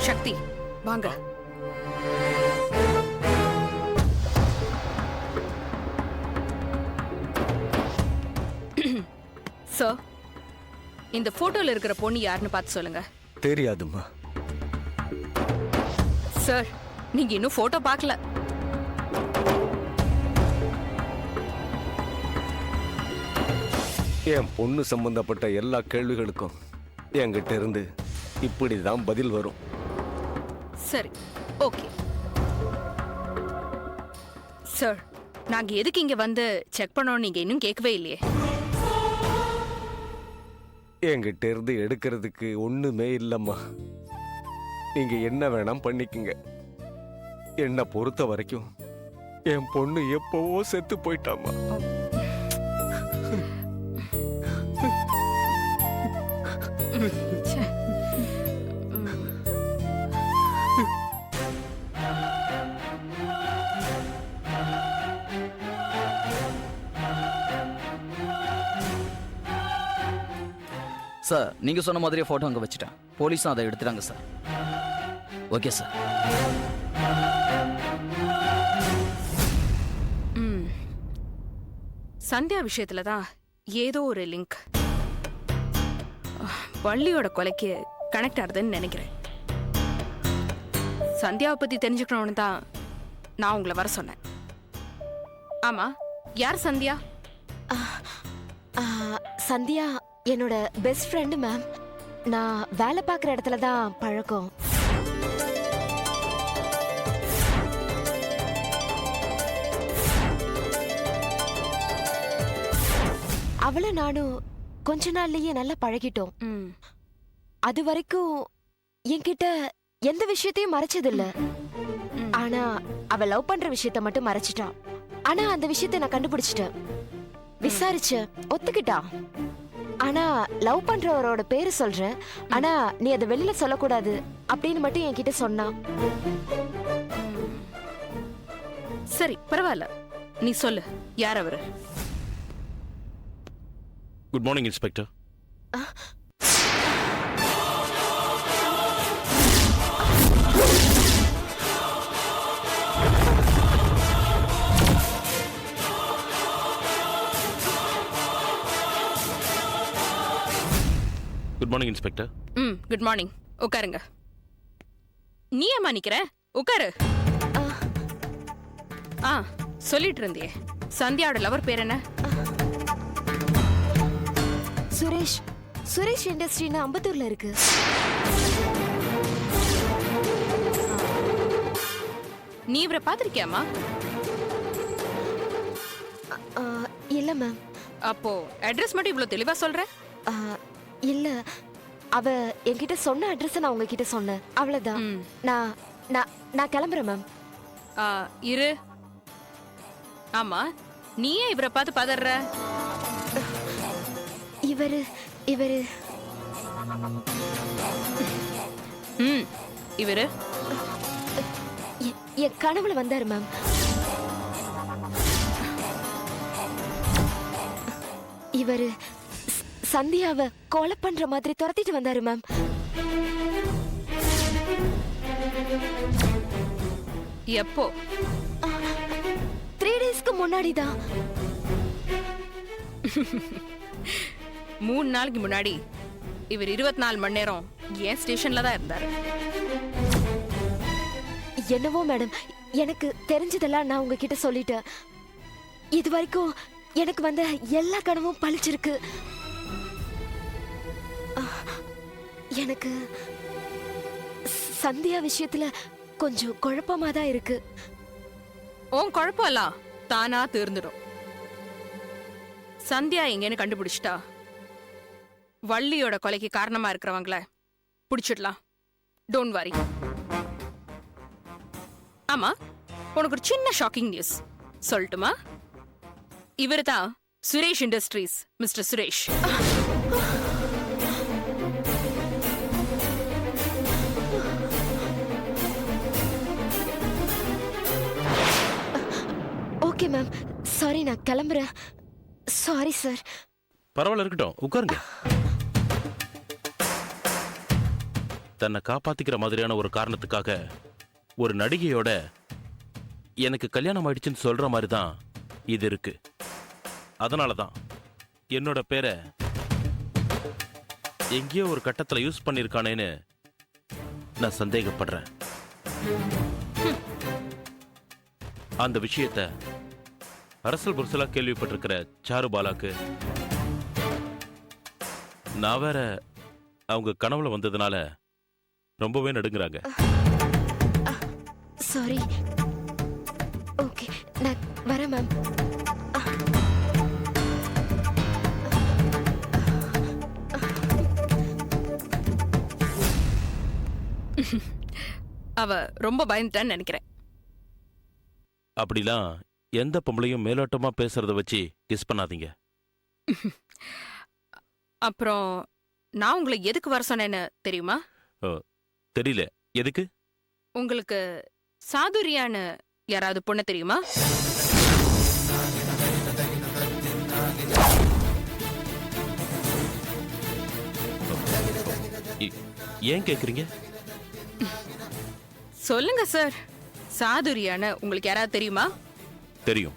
சக்தி வாங்க. சார், இந்த போட்டோல இருக்கிற பொண்ணு யாருன்னு பார்த்து சொல்லுங்க. தெரியாதும்மா. சார், நீங்க இன்னும் போட்டோ பார்க்கல. என் பொண்ணு சம்பந்தப்பட்ட எல்லா கேள்விகளுக்கும் என்கிட்ட இருந்து இப்படிதான் பதில் வரும். சரி, ஓகே சார். நாங்க எதுக்கு இங்க வந்து செக் பண்ணோம் நீங்க இன்னும் கேட்கவே இல்லையே. என்கிட்ட இருந்து எடுக்கிறதுக்கு ஒண்ணுமே இல்லம்மா. நீங்க என்ன வேணாம் பண்ணிக்கங்க. என்னை பொறுத்த வரைக்கும் என் பொண்ணு எப்பவோ செத்து போயிட்டாமா. சார், நீங்க சொன்ன மாதிரியே போட்டோ அங்க வச்சுட்டேன். போலீஸும் அதை எடுத்துட்டாங்க சார். Okay sir. சந்தியா விஷயத்துல தான் ஏதோ ஒரு லிங்க் வள்ளியோட கொலைக்கு கனெக்ட் ஆகுதுன்னு நினைக்கிறேன். சந்தியாவை பத்தி தெரிஞ்சுக்கணும்னு தான் நான் உங்களை வர சொன்னேன். ஆமா, யார் சந்தியா? சந்தியா என்னோட பெஸ்ட் ஃப்ரெண்டு மேம். நான் வேலை பார்க்குற இடத்துல தான் பழக்கம். அவளை நானும் கொஞ்ச நாள்லயே நல்லா பழகிட்டோம். அது வரைக்கும் என்கிட்ட எந்த விஷயத்தையும் மறைச்சதில்ல. ஆனா அவ லவ் பண்ற விஷயத்த மட்டும் மறைச்சிட்டான். ஆனா அந்த விஷயத்தை நான் கண்டுபிடிச்சிட்டேன். விசாரிச்ச ஒத்துக்கிட்டா. ஆனா லவ் பண்றவரோட பேரு சொல்றேன், ஆனா நீ அதை வெளியில சொல்லக்கூடாது அப்படின்னு மட்டும் என்கிட்ட சொன்னா. சரி, பரவாயில்ல, நீ சொல்லு, யார் அவரு? Good morning inspector. Good morning inspector. Good morning. உட்காருங்க. நீ ஏமா நிக்கிற? உட்காரு. சொல்லிட்டு இருந்தியே, சந்தியாவோட லவர் பேர் என்ன? சுரேஷ். சுரேஷ் இண்டஸ்ட்ரின்னு அம்பத்தூர்ல இருக்கு. நீ இவரை பாத்திருக்கியாமா? இல்ல மேம். அப்போ அட்ரஸ் மட்டும் இவ்வளவு தெளிவா சொல்ற? இல்ல, அவ என்கிட்ட சொன்ன அட்ரஸ் நான் உங்ககிட்ட சொன்னேன், அவ்வளவுதான். நான் நான் நான் கிளம்புறேன் மேம். இரு. ஆமா, நீயே இவரை பார்த்து பதற? இவரு இவரு இவரு என் கனவுல வந்தாரு மேம். இவரு சந்தியாவை கொலை பண்ற மாதிரி துரத்திட்டு வந்தாரு மேம். எப்போ? 3 டேஸ்க்கு முன்னாடிதான். 3 நாளைக்கு முன்னாடி இவர் 24 மணி நேரம் ஏன் ஸ்டேஷன்ல தான் இருந்தாரு. என்னவோ மேடம், எனக்கு தெரிஞ்சதெல்லாம் நான் உங்ககிட்ட சொல்லிட்டேன். இது வரைக்கும் எனக்கு வந்த எல்லா கனவும் பழிச்சிருக்கு. எனக்கு சந்தியா விஷயத்துல கொஞ்சம் குழப்பமா தான் இருக்கு. உன் குழப்பம்லாம் தானா தீர்ந்துடும். சந்தியா எங்கன்னு கண்டுபிடிச்சிட்டா வள்ளியோட கொலைக்கு காரணமா இருக்கிறவங்கள பிடிச்சிடலாம். Don't worry. ஆமா, உனக்கு ஒரு சின்ன ஷாக்கிங் நியூஸ் சொல்லட்டுமா? இவர் தான் Suresh industries mister Suresh. Okay ma'am, sorry, நான் கிளம்புறேன். Sorry sir. பரவாயில்ல, இருக்கட்டும், உட்காருங்க. தன்னை காப்பாத்திக்கிற மாதிரியான ஒரு காரணத்துக்காக ஒரு நடிகையோட எனக்கு கல்யாணம் ஆயிடுச்சுன்னு சொல்ற மாதிரி தான் இது இருக்கு. அதனால தான் என்னோட பேரை எங்கேயோ ஒரு கட்டத்துல யூஸ் பண்ணிருக்கானேன்னு நான் சந்தேகப்படுறேன். அந்த விஷயத்த அரசல் புரசலா கேள்விப்பட்டிருக்கிற சாருபாலாக்கு நான் வேற அவங்க கனவுல வந்ததுனால ரொம்பவே நடுங்குறாங்க. சாரி. ஓகே, நான் வரேன் மேம். அவ ரொம்ப பயந்துட்டான்னு நினைக்கிறேன். அப்படிலாம் எந்த பொம்பளையும் மேலோட்டமா பேசுறத வச்சு கிஸ் பண்ணாதீங்க. அப்புறம் நான் உங்களை எதுக்கு வர சொன்னேன்னு தெரியுமா? தெரியல, எதுக்கு? உங்களுக்கு சாதுரியான்னு யாராவது பொண்ணு தெரியுமா? ஏன் கேக்குறீங்க? சொல்லுங்க சார், சாதுரியான்னு உங்களுக்கு யாராவது தெரியுமா? தெரியும்,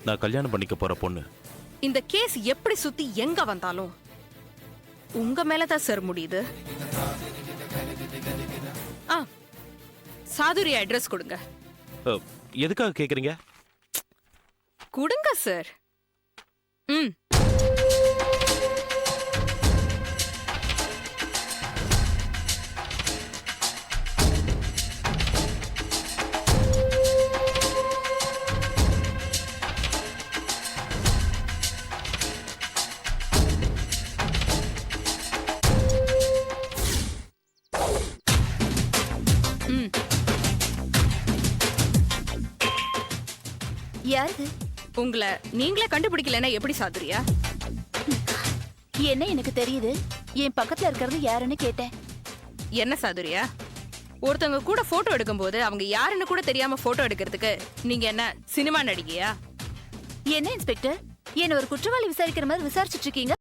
நான் கல்யாணம் பண்ணிக்க போற பொண்ணு. இந்த கேஸ் எப்படி சுத்தி எங்க வந்தாலும் உங்க மேலதான் சார் முடியுது. சாதுரியா அட்ரஸ் கொடுங்க. எதுக்காக கேக்குறீங்க? கொடுங்க சார். ம். யாரு? உங்களை நீங்களே கண்டுபிடிக்கலன்னா எப்படி சாதுரியா? என்ன எனக்கு தெரியுது, என் பக்கத்துல இருக்கிறது யாருன்னு கேட்டேன். என்ன சாதுரியா, ஒருத்தவங்க கூட போட்டோ எடுக்கும்போது அவங்க யாருன்னு கூட தெரியாம போட்டோ எடுக்கிறதுக்கு நீங்க என்ன சினிமா நடிகையா? என்ன இன்ஸ்பெக்டர், என்ன ஒரு குற்றவாளி விசாரிக்கிற மாதிரி விசாரிச்சுட்டு இருக்கீங்க?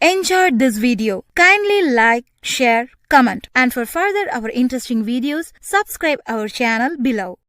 enjoyed this video. Kindly like, share, comment, and for further our interesting videos, subscribe our channel below.